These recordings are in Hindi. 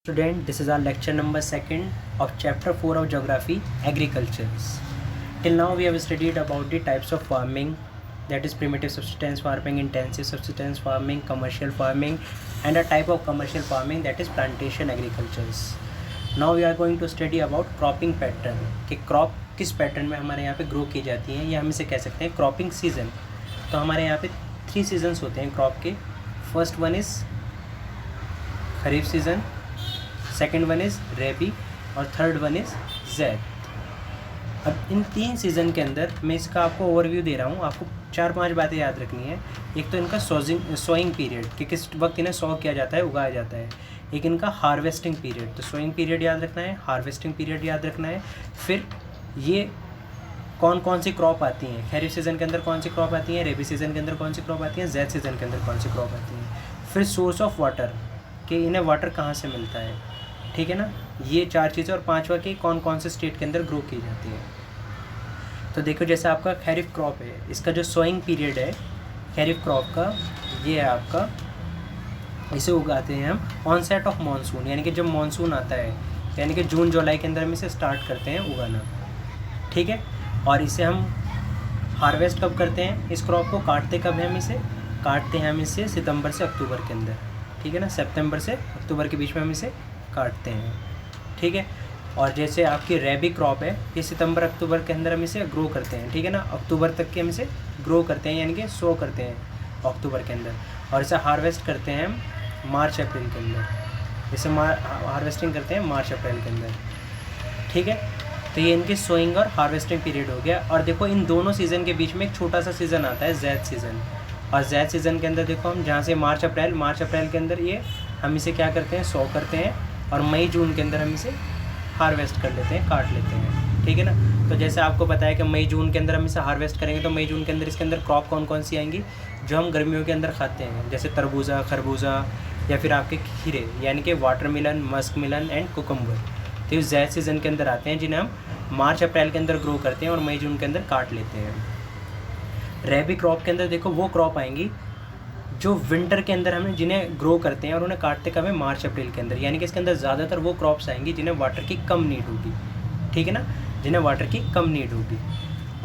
Student, this is our lecture number 2 of chapter 4 of geography, agricultures. Till now we have studied about the types of farming, that is primitive subsistence farming, intensive subsistence farming, commercial farming, and a type of commercial farming, that is plantation agricultures. Now we are going to study about cropping pattern, कि crop किस पैटर्न में हमारे यहाँ पे ग्रो की जाती है, या हम इसे कह सकते हैं क्रॉपिंग सीजन. तो हमारे यहाँ पे 3 सीजन्स होते हैं क्रॉप के. First one is kharif season, second one is rabi और थर्ड वन इज़ ज़ैद. अब इन 3 सीज़न के अंदर मैं इसका आपको ओवरव्यू दे रहा हूँ. आपको 4-5 बातें याद रखनी है. एक तो इनका सोइंग पीरियड, कि किस वक्त इन्हें सो किया जाता है, उगाया जाता है. एक इनका हार्वेस्टिंग पीरियड, तो सोइंग पीरियड याद रखना है, हार्वेस्टिंग पीरियड याद रखना है. फिर ये कौन कौन सी क्रॉप आती हैं, खरीफ सीज़न के अंदर कौन सी क्रॉप आती हैं, रबी सीज़न के अंदर कौन सी क्रॉप आती हैं, ज़ैद सीज़न के अंदर कौन सी क्रॉप आती हैं. फिर सोर्स ऑफ वाटर, कि इन्हें वाटर कहाँ से मिलता है. ठीक है ना. ये 4 चीज़ें. और 5वां कि कौन कौन से स्टेट के अंदर ग्रो की जाती है. तो देखो, जैसे आपका खरीफ क्रॉप है, इसका जो सोइंग पीरियड है खरीफ क्रॉप का, ये है आपका, इसे उगाते हैं हम ऑनसेट ऑफ मानसून, यानी कि जब मानसून आता है, यानी कि जून जुलाई के अंदर हम इसे स्टार्ट करते हैं उगाना. ठीक है. और इसे हम हार्वेस्ट कब करते हैं, इस क्रॉप को काटते कब हैं, हम इसे काटते हैं हम इसे सितंबर से अक्टूबर के अंदर. ठीक है ना. सितंबर से अक्टूबर के बीच में हम इसे काटते हैं. ठीक है. और जैसे आपकी रबी क्रॉप है, ये सितंबर अक्टूबर के अंदर हम इसे ग्रो करते हैं. ठीक है ना. अक्टूबर तक के हम इसे ग्रो करते हैं, यानी कि सो करते हैं अक्टूबर के अंदर. और इसे हार्वेस्ट करते हैं हम मार्च अप्रैल के अंदर. इसे हार्वेस्टिंग करते हैं मार्च अप्रैल के अंदर. ठीक है. तो ये इनकी सोइंग और हार्वेस्टिंग पीरियड हो गया. और देखो, इन दोनों सीज़न के बीच में एक छोटा सा सीज़न आता है, ज़ैद सीज़न. और ज़ैद सीज़न के अंदर देखो, हम जहाँ से मार्च अप्रैल के अंदर ये हम इसे क्या करते हैं, सो करते हैं. और मई जून के अंदर हम इसे हार्वेस्ट कर लेते हैं, काट लेते हैं. ठीक है ना. तो जैसे आपको पता है कि मई जून के अंदर हम इसे हार्वेस्ट करेंगे, तो मई जून के अंदर इसके अंदर क्रॉप कौन कौन सी आएंगी जो हम गर्मियों के अंदर खाते हैं, जैसे तरबूजा, खरबूजा, या फिर आपके खीरे, यानी कि watermelon, Musk Milan and cucumber. तो ये ज़ैद सीज़न के अंदर आते हैं, जिन्हें हम मार्च अप्रैल के अंदर ग्रो करते हैं और मई जून के अंदर काट लेते हैं. रबी क्रॉप के अंदर देखो, वो क्रॉप आएंगी जो विंटर के अंदर हमें जिन्हें ग्रो करते हैं और उन्हें काटते कब है, मार्च अप्रैल के अंदर. यानी कि इसके अंदर ज़्यादातर वो क्रॉप्स आएंगी जिन्हें वाटर की कम नीड होगी. ठीक है ना. जिन्हें वाटर की कम नीड होगी.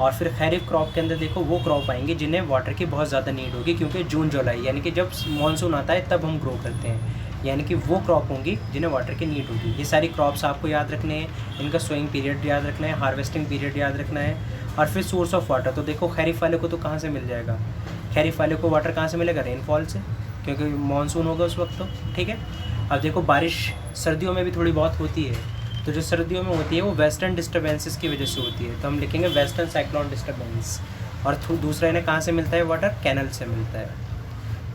और फिर खरीफ क्रॉप के अंदर देखो, वो क्रॉप आएंगे जिन्हें वाटर की बहुत ज़्यादा नीड होगी, क्योंकि जून जुलाई यानी कि जब मानसून आता है तब हम ग्रो करते हैं. यानी कि वो क्रॉप होंगी जिन्हें वाटर की नीड होगी. ये सारी क्रॉप्स आपको याद रखने हैं. इनका सोइंग पीरियड याद रखना है, हार्वेस्टिंग पीरियड याद रखना है. और फिर सोर्स ऑफ वाटर, तो देखो खरीफ वाले को तो कहाँ से मिल जाएगा, खरीफ वाले को वाटर कहाँ से मिलेगा, रेनफॉल से, क्योंकि मानसून होगा उस वक्त. तो ठीक है. अब देखो, बारिश सर्दियों में भी थोड़ी बहुत होती है. तो जो सर्दियों में होती है वो वेस्टर्न डिस्टर्बेंसेस की वजह से होती है, तो हम लिखेंगे वेस्टर्न साइक्लोन डिस्टर्बेंस. और दूसरा इन्हें कहाँ से मिलता है वाटर, कैनल से मिलता है.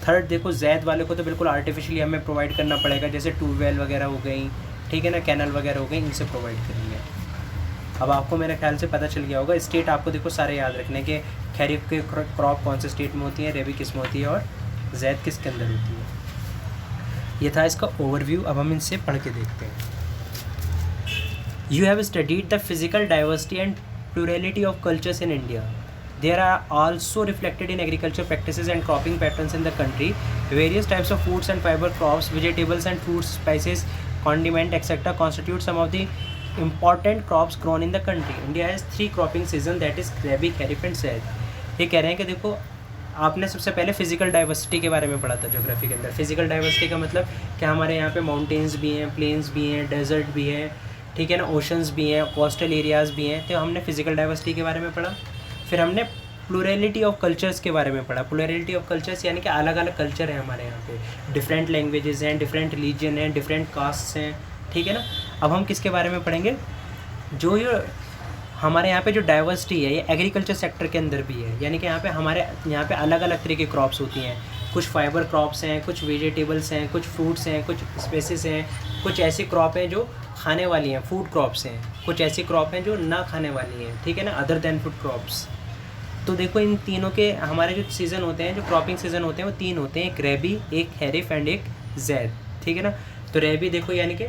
थर्ड देखो, ज़ैद वाले को तो बिल्कुल आर्टिफिशियली हमें प्रोवाइड करना पड़ेगा, जैसे ट्यूबवेल वगैरह हो गई. ठीक है ना. कैनल वगैरह हो गई, इनसे प्रोवाइड करेंगे. अब आपको मेरे ख्याल से पता चल गया होगा. स्टेट आपको देखो सारे याद रखने के, खरीफ के क्रॉप कौन से स्टेट में होती है, रबी किस में होती है, और ज़ैद किस के अंदर होती है. ये था इसका ओवरव्यू. अब हम इनसे पढ़ के देखते हैं. You have studied the physical diversity and plurality of cultures in India. There are also reflected in agriculture practices and cropping patterns in the country. Various types of foods and fiber crops, vegetables and fruits, spices, condiment, etc. constitute some of the important crops grown in the country. India has 3 cropping seasons, that is Rabi, Kharif and Zaid. ये कह रहे हैं कि देखो, आपने सबसे पहले फिजिकल डाइवर्सिटी के बारे में पढ़ा था ज्योग्राफी के अंदर. फिजिकल डाइवर्सिटी का मतलब कि हमारे यहाँ पे माउंटेन्स भी हैं, प्लेन्स भी हैं, डेजर्ट भी हैं. ठीक है ना. ओशंस भी हैं, कोस्टल एरियाज़ भी हैं. तो हमने फिजिकल डाइवर्सिटी के बारे में पढ़ा. फिर हमने प्लूरलिटी ऑफ कल्चर्स के बारे में पढ़ा. प्लूरलिटी ऑफ कल्चर्स यानी कि अलग अलग कल्चर है हमारे यहाँ पे, डिफरेंट लैंग्वेजेस हैं, डिफरेंट रिलीजन हैं, डिफरेंट कास्ट्स हैं. ठीक है ना. अब हम किसके बारे में पढ़ेंगे, जो ये हमारे यहाँ पे जो डाइवर्सिटी है, ये एग्रीकल्चर सेक्टर के अंदर भी है. यानी कि हमारे यहाँ पे अलग अलग तरह की क्रॉप्स होती हैं. कुछ फाइबर क्रॉप्स हैं, कुछ वेजिटेबल्स हैं, कुछ फ्रूट्स हैं, कुछ स्पेसिस हैं. कुछ ऐसी क्रॉप हैं जो खाने वाली हैं, फूड क्रॉप्स हैं. कुछ ऐसी क्रॉप हैं जो ना खाने वाली हैं. ठीक है ना. Other than food crops. तो देखो, इन तीनों के हमारे जो सीज़न होते हैं, जो क्रॉपिंग सीज़न होते हैं, वो 3 होते हैं. एक रबी, एक खरीफ एंड एक ज़ैद. ठीक है ना. तो रबी देखो, यानी कि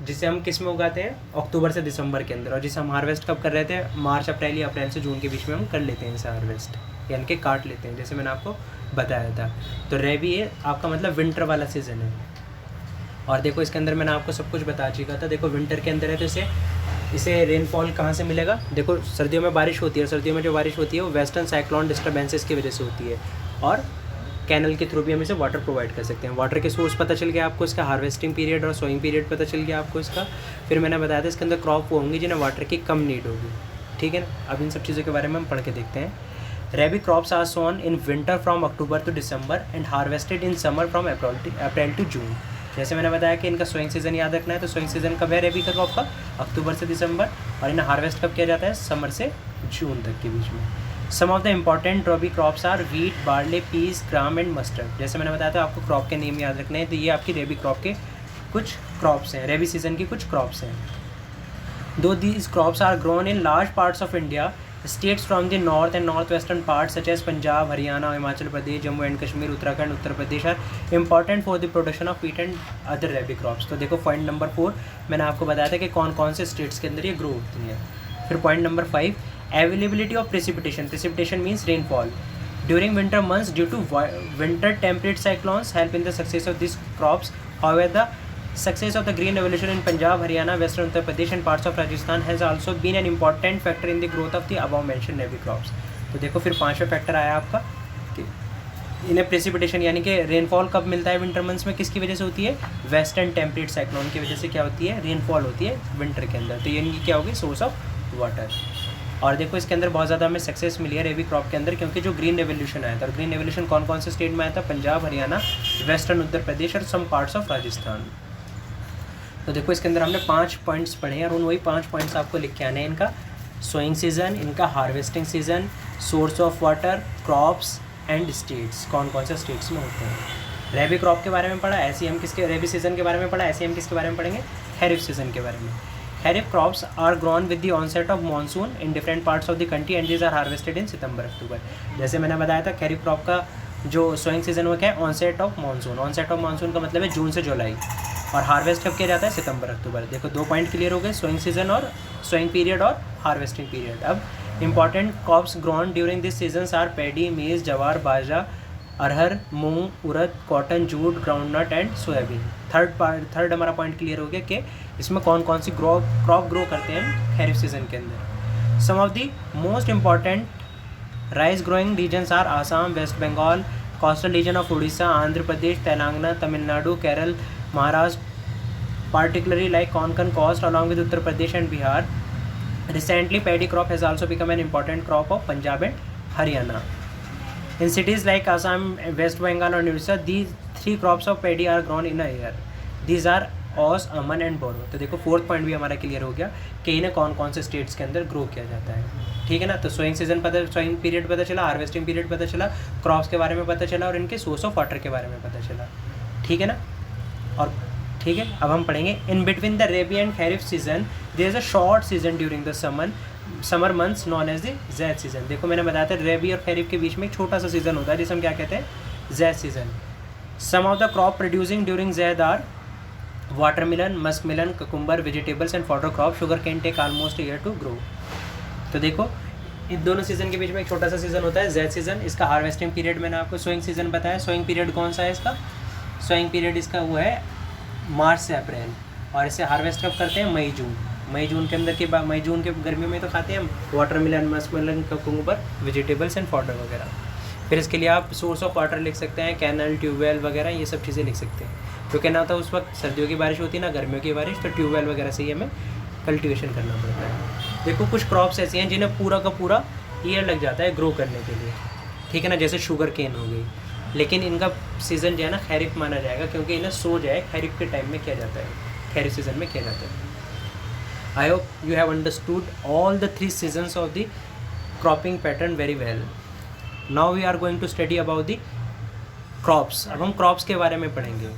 जिसे हम किस में उगाते हैं, अक्टूबर से दिसंबर के अंदर. और जिसे हम हार्वेस्ट कब कर रहे थे, मार्च अप्रैल या अप्रैल से जून के बीच में हम कर लेते हैं इसे हार्वेस्ट, यानी कि काट लेते हैं, जैसे मैंने आपको बताया था. तो रबी है आपका मतलब विंटर वाला सीज़न है. और देखो इसके अंदर मैंने आपको सब कुछ बता चुका था। देखो विंटर के अंदर है तो इसे रेनफॉल कहाँ से मिलेगा। देखो सर्दियों में बारिश होती है, सर्दियों में जो बारिश होती है वो वेस्टर्न साइक्लोन डिस्टर्बेंसेस की वजह से होती है, और कैनल के थ्रू भी हम इसे वाटर प्रोवाइड कर सकते हैं। वाटर के सोर्स पता चल गया आपको, इसका हार्वेस्टिंग पीरियड और सोइंग पीरियड पता चल गया आपको इसका। फिर मैंने बताया था इसके अंदर क्रॉप वो होंगी जिन्हें वाटर की कम नीड होगी, ठीक है ना। अब इन सब चीज़ों के बारे में हम पढ़ के देखते हैं। Rabi crops are sown in winter from October to December and harvested in summer from April to June. जैसे मैंने बताया कि इनका सोइंग सीज़न याद रखना है, तो सोइंग सीज़न कब है रैबी का क्रॉप का, अक्टूबर से दिसंबर, और इन्हें हार्वेस्ट कब किया जाता है, समर से जून तक के बीच में। Some of the important rabi crops are wheat, barley, peas, gram and mustard. जैसे मैंने बताया था आपको क्रॉप के नेम याद रखने हैं, तो ये आपकी रबी क्रॉप के कुछ क्रॉप्स हैं, रबी सीजन की कुछ क्रॉप्स हैं। दो these crops are grown in large parts of India, states from the north and north western parts such as Punjab, Haryana, Himachal Pradesh, Jammu and Kashmir, Uttarakhand, Uttar Pradesh are important for the production of wheat and other rabi crops. तो देखो पॉइंट नंबर 4 मैंने आपको बताया था कि कौन कौन से स्टेट्स के अंदर ये ग्रो होती हैं। फिर point number 5, availability of precipitation means rainfall during winter months due to winter temperate cyclones help in the success of these crops. However, the success of the green revolution in Punjab, Haryana, western Uttar Pradesh and parts of Rajasthan has also been an important factor in the growth of the above mentioned rbi crops. तो देखो फिर 5वां फैक्टर आया आपका कि इन्हें प्रेसिपिटेशन यानी कि रेनफॉल कब मिलता है विंटर मंथ्स में, किसकी वजह से होती है, वेस्टर्न टेम्परेट साइक्लोन की वजह से क्या होती है, रेनफॉल होती है विंटर के अंदर। तो ये इनकी क्या होगी, सोर्स ऑफ वाटर। और देखो इसके अंदर बहुत ज़्यादा हमें सक्सेस मिली है रबी क्रॉप के अंदर, क्योंकि जो ग्रीन रेवोल्यूशन आया था, और ग्रीन रेवोल्यूशन कौन कौन से स्टेट में आया था, पंजाब, हरियाणा, वेस्टर्न उत्तर प्रदेश और सम पार्ट्स ऑफ राजस्थान। तो देखो इसके अंदर हमने 5 पॉइंट्स पढ़े हैं, और उन वही 5 पॉइंट्स आपको लिख के आने हैं। इनका सोइंग सीज़न, इनका harvesting season, source of water, crops and states, कौन कौन से स्टेट्स में होते हैं। रबी क्रॉप के बारे में पढ़ा, ऐसे हम किसके, रबी सीज़न के बारे में पढ़ा, ऐसे हम किसके बारे में पढ़ेंगे, खरीफ सीज़न के बारे में। Kharif crops are grown with the onset of monsoon in different parts of the country and these are harvested in September October। जैसे मैंने बताया था खरीफ क्रॉप का जो सोइंग सीजन वो क्या है, onset of monsoon. Onset of monsoon का मतलब है जून से जुलाई, और हार्वेस्ट कब किया जाता है, सितंबर अक्टूबर। देखो 2 पॉइंट क्लियर हो गए, सोइंग सीजन और सोइंग पीरियड और हार्वेस्टिंग पीरियड। अब important crops grown during this season are paddy, maize, jowar, bajra, arhar, moong, urad, cotton, jute, groundnut and soyabean. Third हमारा पॉइंट क्लियर हो गया कि इसमें कौन कौन सी क्रॉप ग्रो करते हैं खरीफ सीजन के अंदर। Some of the most important rice growing regions are Assam, West Bengal, coastal region of Orissa, Andhra Pradesh, Telangana, Tamil Nadu, Kerala, Maharashtra, particularly like Konkan coast along with Uttar Pradesh and Bihar. Recently, paddy crop has also become an important crop of Punjab and Haryana. In cities like Assam, West Bengal and Odisha, these 3 crops of paddy are grown in a year. These are Oz, Aman and Boro। तो देखो 4th पॉइंट भी हमारा क्लियर हो गया कि इन्हें कौन कौन से स्टेट्स के अंदर ग्रो किया जाता है, ठीक है ना। तो सोइंग सीजन पता, सोइंग पीरियड पता चला, हार्वेस्टिंग पीरियड पता चला, क्रॉप्स के बारे में पता चला, और इनके सोर्स ऑफ वाटर के बारे में पता चला, ठीक है ना। और ठीक है, अब हम पढ़ेंगे in between the rabi and kharif season there is a short season during the summer months known as the zaid season. देखो मैंने बताया था रबी और खरीफ के बीच में एक छोटा सा सीजन होता है जिसे हम क्या कहते हैं, zaid season. Some of the crop producing during zaid are watermelon, muskmelon, cucumber, vegetables and fodder crop. Sugar cane take almost year to grow. तो देखो इन दोनों सीजन के बीच में एक छोटा सा सीजन होता है ज़ैद सीजन। इसका हार्वेस्टिंग पीरियड मैंने आपको सोइंग सीजन बताया। सोइंग पीरियड कौन सा है इसका, सोइंग पीरियड इसका वो है मार्च से अप्रैल, और इसे हार्वेस्ट कब करते हैं, मई जून। मई जून के अंदर के बाद, मई जून के गर्मियों में तो खाते हैं हम watermelon, muskmelon, cucumber, vegetables and fodder वगैरह। फिर इसके लिए आप सोर्स ऑफ वाटर लिख सकते हैं, कैनल, ट्यूबवेल वगैरह, ये सब चीज़ें लिख सकते हैं। क्योंकि ना तो उस वक्त सर्दियों की बारिश होती है ना गर्मियों की बारिश, तो ट्यूबवेल वगैरह से ही हमें कल्टिवेशन करना पड़ता है। देखो कुछ क्रॉप्स ऐसी हैं जिन्हें पूरा का पूरा ईयर लग जाता है ग्रो करने के लिए, ठीक है ना, जैसे शुगर केन हो गई, लेकिन इनका सीज़न जो है ना खरीफ माना जाएगा, क्योंकि इन्हें सो जाए खरीफ के टाइम में किया जाता है, खरीफ सीज़न में किया जाता है। I hope you have understood all the 3 seasons of the cropping pattern very well. Now we are going to study about the crops. अब हम क्रॉप्स के बारे में पढ़ेंगे,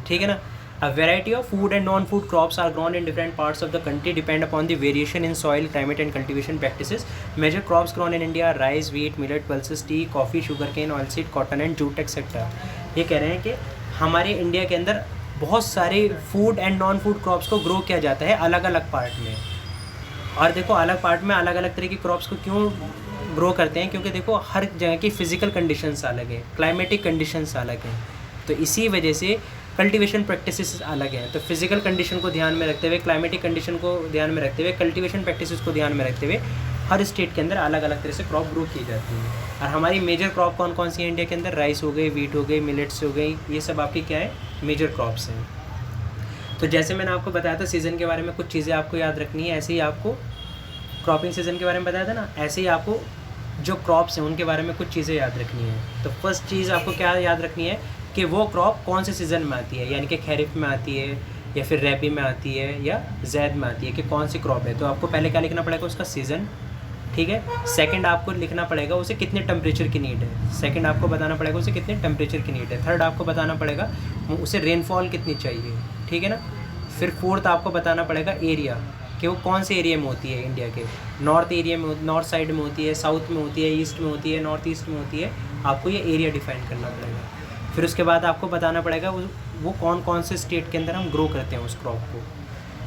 ठीक है ना। A variety of food and non-food crops are grown in different parts of the country depend upon the variation in soil, climate and cultivation practices. Major crops grown in India are rice, wheat, millet, pulses, tea, coffee, sugarcane, oilseed, cotton and jute etc. ये कह रहे हैं कि हमारे इंडिया के अंदर बहुत सारे food and non food crops को ग्रो किया जाता है अलग अलग पार्ट में। और देखो अलग पार्ट में अलग अलग तरह की क्रॉप्स को क्यों ग्रो करते हैं, क्योंकि देखो हर जगह की फिजिकल कंडीशंस अलग है, क्लाइमेटिक कंडीशंस अलग हैं। तो इसी वजह से कल्टीवेशन प्रैक्टिसेस अलग हैं। तो फिजिकल कंडीशन को ध्यान में रखते हुए, क्लाइमेटिक कंडीशन को ध्यान में रखते हुए, कल्टीवेशन प्रैक्टिसेस को ध्यान में रखते हुए हर स्टेट के अंदर अलग अलग तरह से क्रॉप ग्रो की जाती है। और हमारी मेजर क्रॉप कौन कौन सी है इंडिया के अंदर? राइस हो गई, वीट हो गई, मिलेट्स हो गई, ये सब आपकी क्या है, मेजर क्रॉप्स हैं। तो जैसे मैंने आपको बताया था सीज़न के बारे में कुछ चीज़ें आपको याद रखनी है, ऐसे ही आपको क्रॉपिंग सीज़न के बारे में बताया था ना, ऐसे ही आपको जो क्रॉप्स हैं उनके बारे में कुछ चीज़ें याद रखनी है। तो फर्स्ट चीज़ आपको क्या याद रखनी है कि वो क्रॉप कौन से सीज़न में आती है, यानी कि खरीफ में आती है या फिर रबी में आती है या जैद में आती है, कि कौन सी क्रॉप है। तो आपको पहले क्या लिखना पड़ेगा? उसका सीज़न, ठीक है। सेकंड आपको लिखना पड़ेगा उसे कितने टेम्परेचर की नीड है, सेकंड आपको बताना पड़ेगा उसे कितने टेम्परेचर की नीड है। थर्ड आपको बताना पड़ेगा उसे रेनफॉल कितनी चाहिए, ठीक है ना। फिर फोर्थ आपको बताना पड़ेगा एरिया, कि वो कौन से एरिया में होती है इंडिया के, नॉर्थ एरिया में, नॉर्थ साइड में होती है, साउथ में होती है, ईस्ट में होती है, नॉर्थ ईस्ट में होती है, आपको ये एरिया डिफाइन करना पड़ेगा। फिर उसके बाद आपको बताना पड़ेगा वो कौन कौन से स्टेट के अंदर हम ग्रो करते हैं उस क्रॉप को।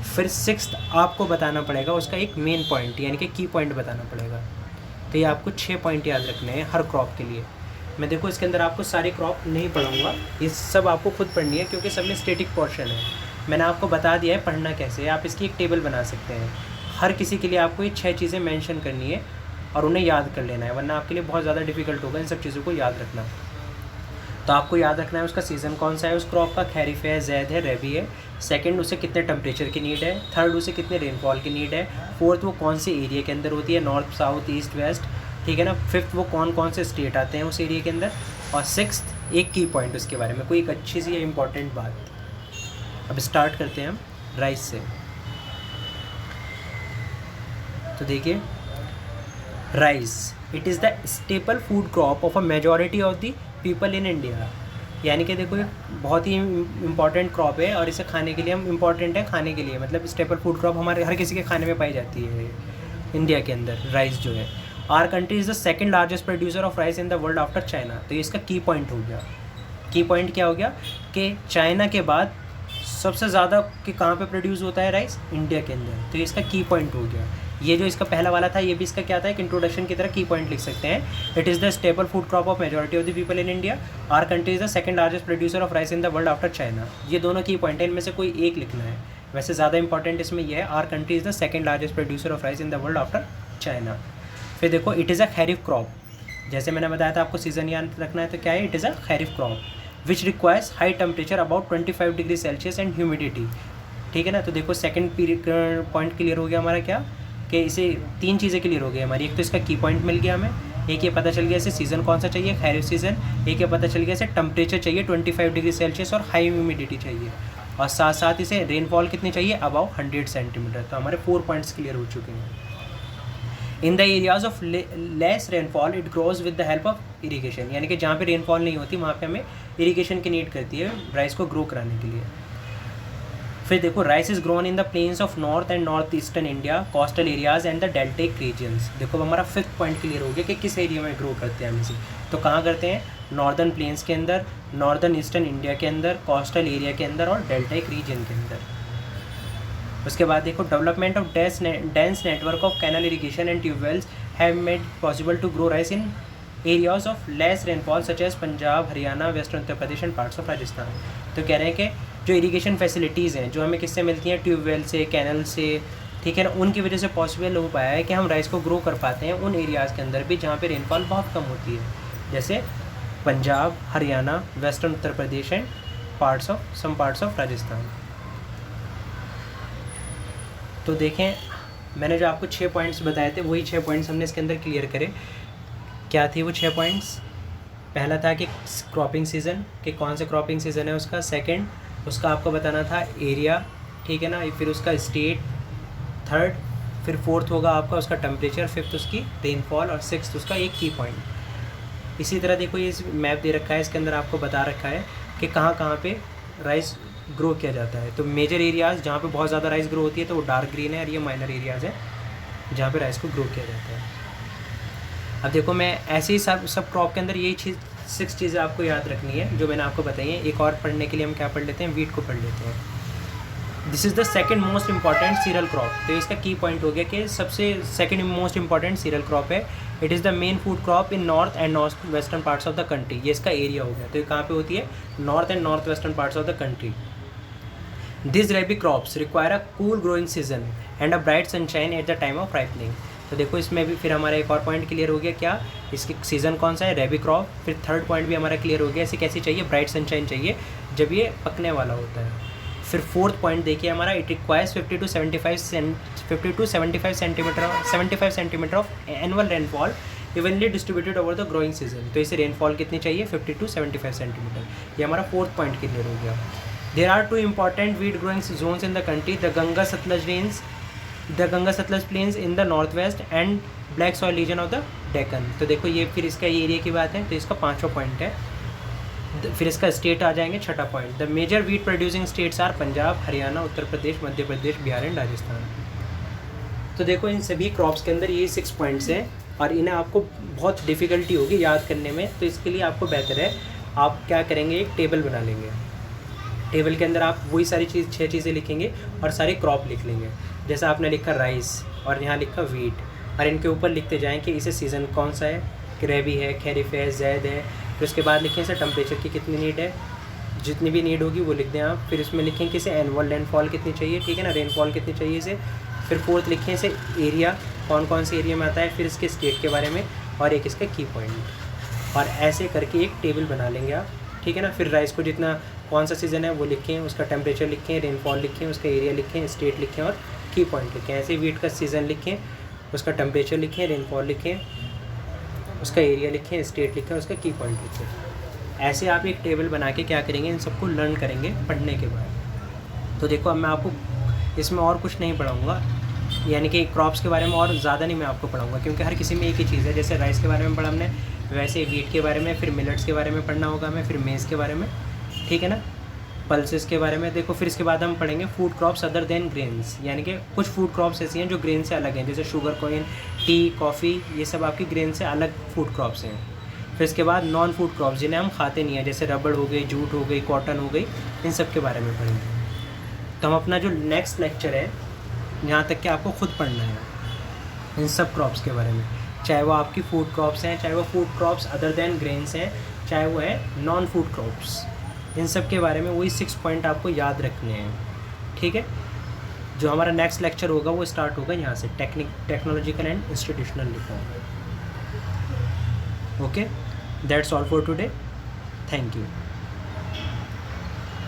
फिर सिक्स्थ आपको बताना पड़ेगा उसका एक मेन पॉइंट, यानी कि की पॉइंट बताना पड़ेगा। तो ये आपको 6 पॉइंट याद रखने हैं हर क्रॉप के लिए। मैं देखो इसके अंदर आपको सारी क्रॉप नहीं पढ़ाऊँगा, ये सब आपको खुद पढ़नी है क्योंकि सब में स्टेटिक पोर्शन है। मैंने आपको बता दिया है पढ़ना कैसे है, आप इसकी एक टेबल बना सकते हैं। हर किसी के लिए आपको ये 6 चीज़ें मेंशन करनी है और उन्हें याद कर लेना है, वरना आपके लिए बहुत ज़्यादा डिफिकल्ट होगा इन सब चीज़ों को याद रखना। तो आपको याद रखना है उसका सीज़न कौन सा है उस क्रॉप का, खरीफ है, जैद है, रबी है। सेकंड उसे कितने टेम्परेचर की नीड है। थर्ड उसे कितने रेनफॉल की नीड है। फोर्थ वो कौन से एरिया के अंदर होती है, नॉर्थ, साउथ, ईस्ट, वेस्ट, ठीक है ना। फिफ्थ वो कौन कौन से स्टेट आते हैं उस एरिया के अंदर। और सिक्स्थ एक की पॉइंट उसके बारे में, कोई एक अच्छी सी इंपॉर्टेंट बात। अब स्टार्ट करते हैं हम राइस से। तो देखिए, rice it is the staple food crop of a majority of the people in India. यानी कि देखो, एक बहुत ही इम्पॉर्टेंट क्रॉप है और इसे खाने के लिए हम इम्पॉर्टेंट है खाने के लिए, मतलब स्टेपल फूड क्रॉप हमारे हर किसी के खाने में पाई जाती है इंडिया के अंदर, राइस जो है। Our country is the second largest producer of rice in the world after China. तो ये इसका की पॉइंट हो गया। की पॉइंट क्या हो गया कि चाइना के बाद सबसे ज़्यादा कि कहाँ पे प्रोड्यूस होता है राइस, इंडिया के अंदर। तो इसका की पॉइंट हो गया। ये जो इसका पहला वाला था ये भी इसका क्या था, एक इंट्रोडक्शन की तरह की पॉइंट लिख सकते हैं। It is the staple food crop of majority of the people in India. Our country is the second largest producer of rice in the world after China. ये दोनों की पॉइंट है, इनमें से कोई एक लिखना है। वैसे ज़्यादा इंपॉर्टेंट इसमें यह है, our country is the second largest producer of rice in the world after China. फिर देखो, it is a kharif crop. जैसे मैंने बताया था आपको सीज़न याद रखना है, तो क्या है, it is a kharif crop which requires high temperature about 25 degree Celsius and humidity, ठीक है ना। तो देखो सेकंड पॉइंट क्लियर हो गया हमारा, क्या कि इसे 3 चीज़ें क्लियर हो गई हमारी। एक तो इसका की पॉइंट मिल गया हमें, एक ये पता चल गया इसे सीज़न कौन सा चाहिए, खरीफ सीज़न। एक ये पता चल गया इसे टेम्परेचर चाहिए 25 डिग्री सेल्सियस और हाई ह्यूमिडिटी चाहिए, और साथ साथ इसे रेनफॉल कितनी चाहिए, अबाउ 100 सेंटीमीटर। तो हमारे 4 पॉइंट्स क्लियर हो चुके हैं। In the areas of less rainfall it grows with the help of irrigation. यानी कि जहाँ पे रेनफॉल नहीं होती वहाँ पे हमें इरीगेशन की नीड करती है राइस को ग्रो कराने के लिए। फिर देखो, rice is grown in the plains of north and north eastern India, coastal areas and the deltaic regions. देखो हमारा 5th पॉइंट क्लियर हो गया कि किस एरिया में ग्रो करते हैं हम इसे। तो कहाँ करते हैं, नॉर्दर्न प्लेन्स के अंदर, नॉर्दर्न ईस्टर्न इंडिया के अंदर, कोस्टल एरिया के अंदर और डेल्टिक रीजन के अंदर। उसके बाद देखो, development of dense network of canal irrigation and tubewells have made possible to grow rice in areas of less rainfall such as Punjab, Haryana, western Uttar Pradesh and parts of Rajasthan. तो कह रहे हैं कि जो इरीगेशन फैसिलिटीज़ हैं जो हमें किससे मिलती हैं, ट्यूबवेल से, कैनल से, ठीक है ना, उनकी वजह से पॉसिबल हो पाया है कि हम राइस को ग्रो कर पाते हैं उन एरियाज़ के अंदर भी जहाँ पे रेनफॉल बहुत कम होती है, जैसे Punjab, Haryana, western Uttar Pradesh and some parts of Rajasthan. तो देखें, मैंने जो आपको 6 पॉइंट्स बताए थे वही 6 पॉइंट्स हमने इसके अंदर क्लियर करे। क्या थी वो 6 पॉइंट्स? पहला था कि क्रॉपिंग सीज़न, कि कौन सा क्रॉपिंग सीज़न है उसका। सेकंड, उसका आपको बताना था एरिया, ठीक है ना। फिर उसका स्टेट, थर्ड, फिर फोर्थ होगा आपका उसका टेम्परेचर, फिफ्थ उसकी रेनफॉल और सिक्स्थ उसका एक की पॉइंट। इसी तरह देखो, ये मैप दे रखा है, इसके अंदर आपको बता रखा है कि कहाँ कहाँ पे राइस ग्रो किया जाता है। तो मेजर एरियाज़ जहाँ पे बहुत ज़्यादा राइस ग्रो होती है तो वो डार्क ग्रीन है, और ये माइनर एरियाज़ है जहाँ पे राइस को ग्रो किया जाता है। अब देखो, मैं ऐसे ही सब क्रॉप के अंदर यही 6 चीज़ें आपको याद रखनी है जो मैंने आपको बताई हैं। एक और पढ़ने के लिए हम क्या पढ़ लेते हैं, वीट को पढ़ लेते हैं। This is the second most important cereal crop. तो इसका की पॉइंट हो गया कि सबसे second most important cereal crop है। It is the main food crop in north and north western parts of the country. ये इसका एरिया हो गया। तो ये कहाँ पे होती है? North and north western parts of the country. This रैबी crops require a cool growing season and a bright sunshine at the time of ripening. तो देखो इसमें भी फिर हमारा एक और पॉइंट क्लियर हो गया, क्या इसकी सीज़न कौन सा है? रैबी क्रॉप। फिर थर्ड पॉइंट भी हमारा क्लियर हो गया, इसे कैसी चाहिए? ब्राइट सनशाइन चाहिए जब ये पकने वाला होता है। फिर फोर्थ पॉइंट देखिए हमारा, it requires 50 to 75 centimetre of annual rainfall evenly distributed over the growing season. तो इसे रेनफॉल कितनी चाहिए? 50 to 75 सेंटीमीटर। ये हमारा फोर्थ पॉइंट क्लियर हो गया। There are 2 important wheat growing zones in the country, the Ganga Satluj plains in the north west and black soil region of the Deccan. तो देखो ये फिर इसका एरिया की बात है, तो इसका 5वां पॉइंट है। फिर इसका स्टेट आ जाएंगे, छठा point, the major wheat producing states are Punjab, Haryana, Uttar Pradesh, Madhya Pradesh, Bihar and Rajasthan. तो देखो इन सभी क्रॉप्स के अंदर ये 6 पॉइंट्स हैं और इन्हें आपको बहुत डिफ़िकल्टी होगी याद करने में। तो इसके लिए आपको बेहतर है आप क्या करेंगे, एक टेबल बना लेंगे। टेबल के अंदर आप वही सारी 6 चीज़ें लिखेंगे और सारी क्रॉप लिख लेंगे। जैसा आपने लिखा राइस और यहाँ लिखा वीट, और इनके ऊपर लिखते जाएँ कि इसे सीज़न कौन सा है, रबी है, खरीफ है, जैद है। फिर उसके बाद लिखें इसे टेम्परेचर की कितनी नीड है, जितनी भी नीड होगी वो लिख दें आप। फिर इसमें लिखें कि इसे एनुअल रेनफॉल कितनी चाहिए, ठीक है ना, रेनफॉल कितनी चाहिए इसे। फिर फोर्थ लिखें इसे एरिया, कौन कौन से एरिया में आता है, फिर इसके स्टेट के बारे में और एक इसका की पॉइंट। और ऐसे करके एक टेबल बना लेंगे आप, ठीक है ना। फिर राइस को जितना कौन सा सीज़न है वो लिखें, उसका टेम्परेचर लिखें, रेनफॉल लिखें, उसका एरिया लिखें, स्टेट लिखें और की पॉइंट लिखें। ऐसे वीट का सीज़न लिखें, उसका टेम्परेचर लिखें, रेनफॉल लिखें, उसका एरिया लिखें, स्टेट लिखें, उसका की पॉइंट लिखें। ऐसे आप एक टेबल बना के क्या करेंगे, इन सबको लर्न करेंगे पढ़ने के बाद। तो देखो अब मैं आपको इसमें और कुछ नहीं पढ़ाऊँगा, यानी कि क्रॉप्स के बारे में और ज़्यादा नहीं मैं आपको पढ़ाऊँगा, क्योंकि हर किसी में एक ही चीज़ है। जैसे राइस के बारे में पढ़ा हमने, वैसे वीट के बारे में, फिर मिलेट्स के बारे में पढ़ना होगा हमें, फिर मेज़ के बारे में, ठीक है ना, पल्सेस के बारे में। देखो फिर इसके बाद हम पढ़ेंगे food crops other than grains, यानी कि कुछ फूड क्रॉप्स ऐसी हैं जो ग्रेन से अलग हैं, जैसे शुगर कोइन, टी, कॉफ़ी, ये सब आपकी ग्रेन से अलग फूड क्रॉप्स हैं। फिर इसके बाद नॉन फूड क्रॉप्स जिन्हें हम खाते नहीं हैं, जैसे रबड़ हो गई, जूट हो गई, कॉटन हो गई, इन सब के बारे में पढ़ेंगे। तो हम अपना जो नेक्स्ट लेक्चर है यहाँ तक कि आपको खुद पढ़ना है इन सब क्रॉप्स के बारे में, चाहे वो आपकी फूड क्रॉप्स हैं, चाहे वो food crops other than grains हैं, चाहे वो है नॉन फूड क्रॉप्स। इन सब के बारे में वही 6 पॉइंट आपको याद रखने हैं, ठीक है। जो हमारा नेक्स्ट लेक्चर होगा वो स्टार्ट होगा यहाँ से, technological and institutional reform. Okay, that's all for today, thank you.